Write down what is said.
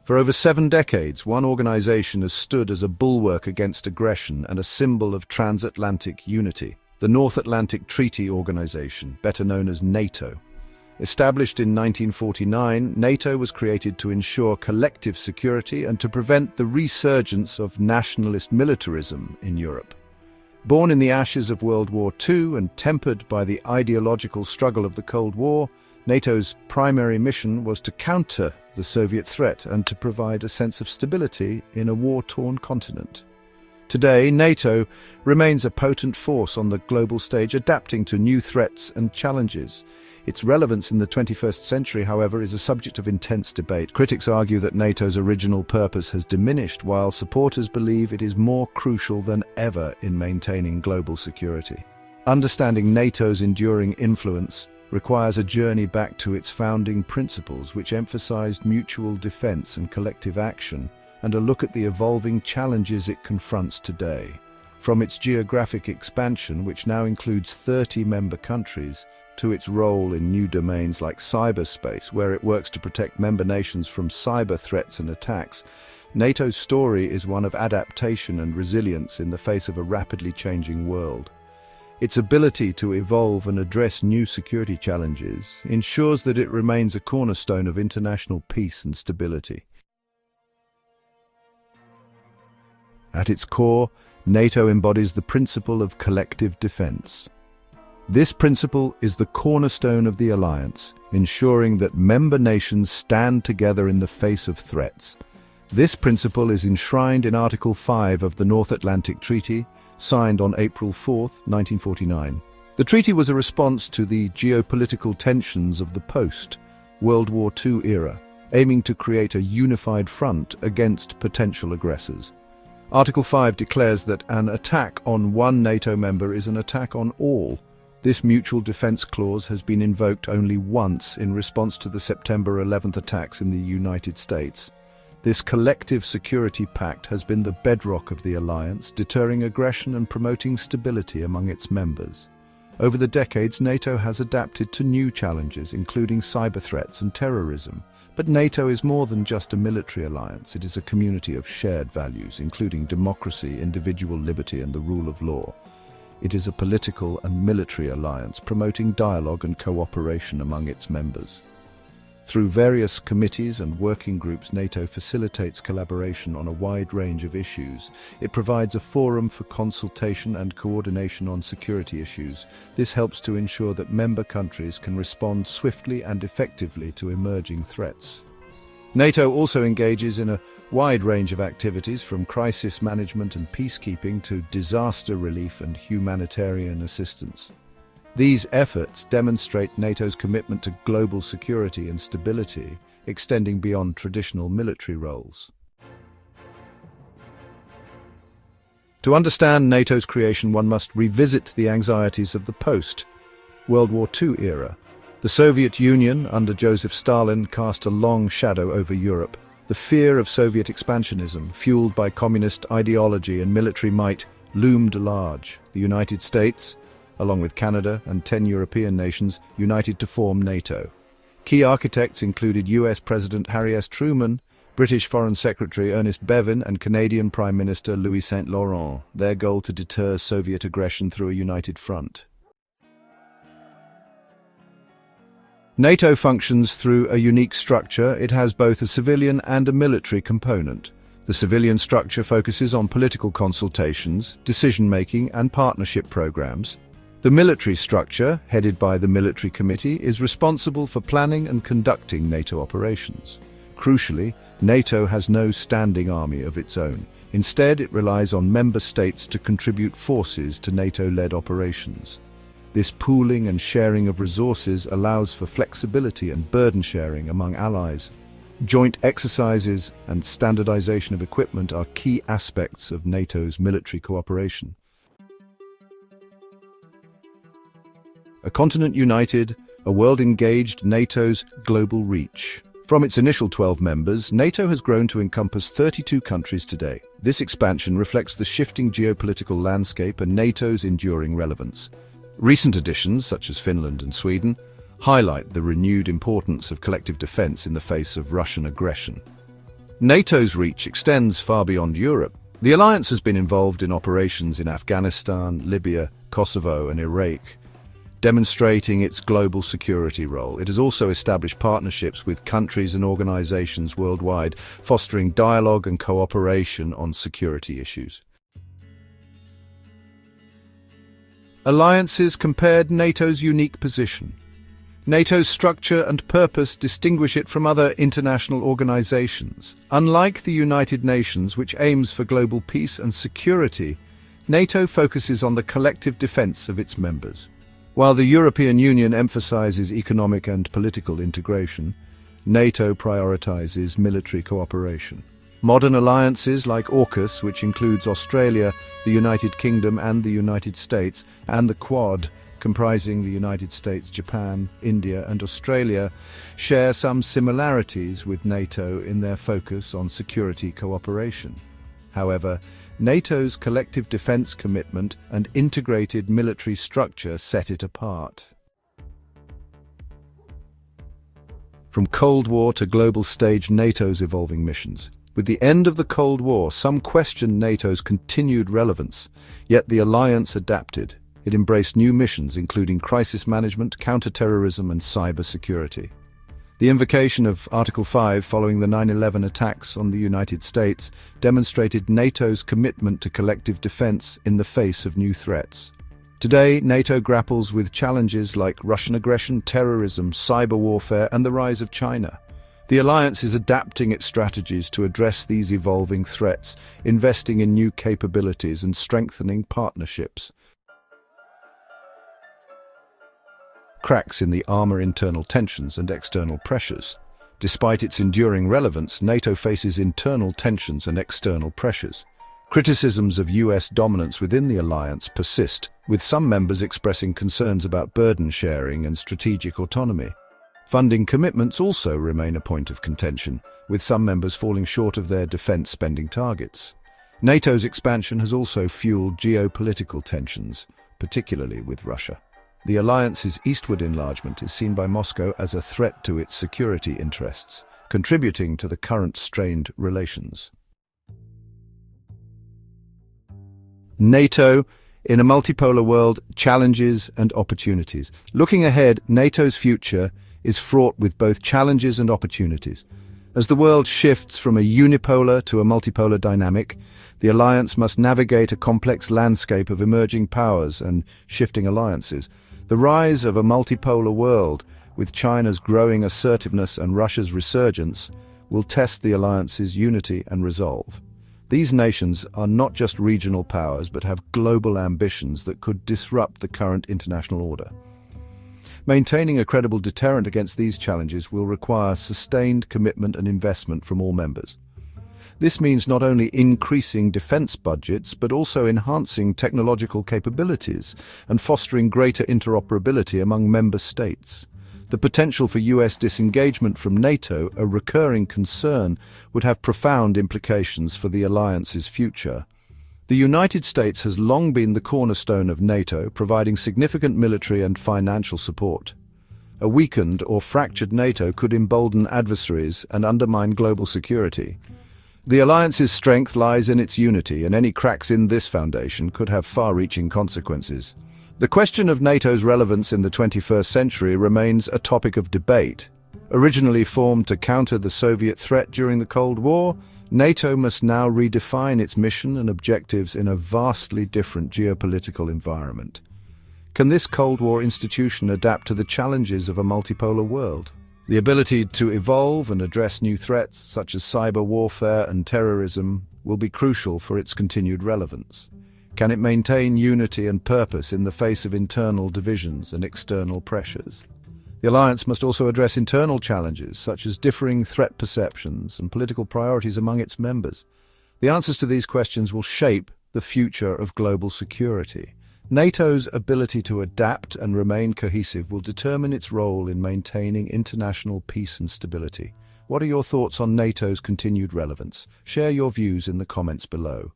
For over 7 decades, one organization has stood as a bulwark against aggression and a symbol of transatlantic unity: the North Atlantic Treaty Organization, better known as NATO. Established in 1949, NATO was created to ensure collective security and to prevent the resurgence of nationalist militarism in Europe. Born in the ashes of World War II and tempered by the ideological struggle of the Cold War, NATO's primary mission was to counter the Soviet threat and to provide a sense of stability in a war-torn continent. Today, NATO remains a potent force on the global stage, adapting to new threats and challenges. Its relevance in the 21st century, however, is a subject of intense debate. Critics argue that NATO's original purpose has diminished, while supporters believe it is more crucial than ever in maintaining global security. Understanding NATO's enduring influence requires a journey back to its founding principles, which emphasized mutual defense and collective action, and a look at the evolving challenges it confronts today. From its geographic expansion, which now includes 30 member countries, to its role in new domains like cyberspace, where it works to protect member nations from cyber threats and attacks, NATO's story is one of adaptation and resilience in the face of a rapidly changing world. Its ability to evolve and address new security challenges ensures that it remains a cornerstone of international peace and stability. At its core, NATO embodies the principle of collective defense. This principle is the cornerstone of the alliance, ensuring that member nations stand together in the face of threats. This principle is enshrined in Article 5 of the North Atlantic Treaty, signed on April 4, 1949. The treaty was a response to the geopolitical tensions of the post-World War II era, aiming to create a unified front against potential aggressors. Article 5 declares that an attack on one NATO member is an attack on all. This mutual defense clause has been invoked only once in response to the September 11th attacks in the United States. This collective security pact has been the bedrock of the alliance, deterring aggression and promoting stability among its members. Over the decades, NATO has adapted to new challenges, including cyber threats and terrorism. But NATO is more than just a military alliance. It is a community of shared values, including democracy, individual liberty, and the rule of law. It is a political and military alliance, promoting dialogue and cooperation among its members. Through various committees and working groups, NATO facilitates collaboration on a wide range of issues. It provides a forum for consultation and coordination on security issues. This helps to ensure that member countries can respond swiftly and effectively to emerging threats. NATO also engages in a wide range of activities, from crisis management and peacekeeping to disaster relief and humanitarian assistance. These efforts demonstrate NATO's commitment to global security and stability, extending beyond traditional military roles. To understand NATO's creation, one must revisit the anxieties of the post-World War II era. The Soviet Union, under Joseph Stalin, cast a long shadow over Europe. The fear of Soviet expansionism, fueled by communist ideology and military might, loomed large. The United States, along with Canada and 10 European nations, united to form NATO. Key architects included US President Harry S. Truman, British Foreign Secretary Ernest Bevin, and Canadian Prime Minister Louis Saint Laurent, their goal to deter Soviet aggression through a united front. NATO functions through a unique structure. It has both a civilian and a military component. The civilian structure focuses on political consultations, decision-making, and partnership programs. The military structure, headed by the Military Committee, is responsible for planning and conducting NATO operations. Crucially, NATO has no standing army of its own. Instead, it relies on member states to contribute forces to NATO-led operations. This pooling and sharing of resources allows for flexibility and burden sharing among allies. Joint exercises and standardization of equipment are key aspects of NATO's military cooperation. A continent united, a world engaged, NATO's global reach. From its initial 12 members, NATO has grown to encompass 32 countries today. This expansion reflects the shifting geopolitical landscape and NATO's enduring relevance. Recent additions, such as Finland and Sweden, highlight the renewed importance of collective defense in the face of Russian aggression. NATO's reach extends far beyond Europe. The alliance has been involved in operations in Afghanistan, Libya, Kosovo, and Iraq, demonstrating its global security role. It has also established partnerships with countries and organizations worldwide, fostering dialogue and cooperation on security issues. Alliances compared NATO's unique position. NATO's structure and purpose distinguish it from other international organizations. Unlike the United Nations, which aims for global peace and security, NATO focuses on the collective defense of its members. While the European Union emphasizes economic and political integration, NATO prioritizes military cooperation. Modern alliances like AUKUS, which includes Australia, the United Kingdom and the United States, and the Quad, comprising the United States, Japan, India and Australia, share some similarities with NATO in their focus on security cooperation. However, NATO's collective defense commitment and integrated military structure set it apart. From Cold War to global stage, NATO's evolving missions. With the end of the Cold War, some questioned NATO's continued relevance, yet the alliance adapted. It embraced new missions, including crisis management, counterterrorism, and cybersecurity. The invocation of Article 5 following the 9/11 attacks on the United States demonstrated NATO's commitment to collective defense in the face of new threats. Today, NATO grapples with challenges like Russian aggression, terrorism, cyber warfare, and the rise of China. The alliance is adapting its strategies to address these evolving threats, investing in new capabilities and strengthening partnerships. Cracks in the armor, internal tensions and external pressures. Despite its enduring relevance, NATO faces internal tensions and external pressures. Criticisms of US dominance within the alliance persist, with some members expressing concerns about burden sharing and strategic autonomy. Funding commitments also remain a point of contention, with some members falling short of their defense spending targets. NATO's expansion has also fueled geopolitical tensions, particularly with Russia. The alliance's eastward enlargement is seen by Moscow as a threat to its security interests, contributing to the current strained relations. NATO, in a multipolar world, challenges and opportunities. Looking ahead, NATO's future is fraught with both challenges and opportunities. As the world shifts from a unipolar to a multipolar dynamic, the alliance must navigate a complex landscape of emerging powers and shifting alliances. The rise of a multipolar world, with China's growing assertiveness and Russia's resurgence, will test the alliance's unity and resolve. These nations are not just regional powers, but have global ambitions that could disrupt the current international order. Maintaining a credible deterrent against these challenges will require sustained commitment and investment from all members. This means not only increasing defense budgets, but also enhancing technological capabilities and fostering greater interoperability among member states. The potential for US disengagement from NATO, a recurring concern, would have profound implications for the alliance's future. The United States has long been the cornerstone of NATO, providing significant military and financial support. A weakened or fractured NATO could embolden adversaries and undermine global security. The alliance's strength lies in its unity, and any cracks in this foundation could have far-reaching consequences. The question of NATO's relevance in the 21st century remains a topic of debate. Originally formed to counter the Soviet threat during the Cold War, NATO must now redefine its mission and objectives in a vastly different geopolitical environment. Can this Cold War institution adapt to the challenges of a multipolar world? The ability to evolve and address new threats, such as cyber warfare and terrorism, will be crucial for its continued relevance. Can it maintain unity and purpose in the face of internal divisions and external pressures? The alliance must also address internal challenges, such as differing threat perceptions and political priorities among its members. The answers to these questions will shape the future of global security. NATO's ability to adapt and remain cohesive will determine its role in maintaining international peace and stability. What are your thoughts on NATO's continued relevance? Share your views in the comments below.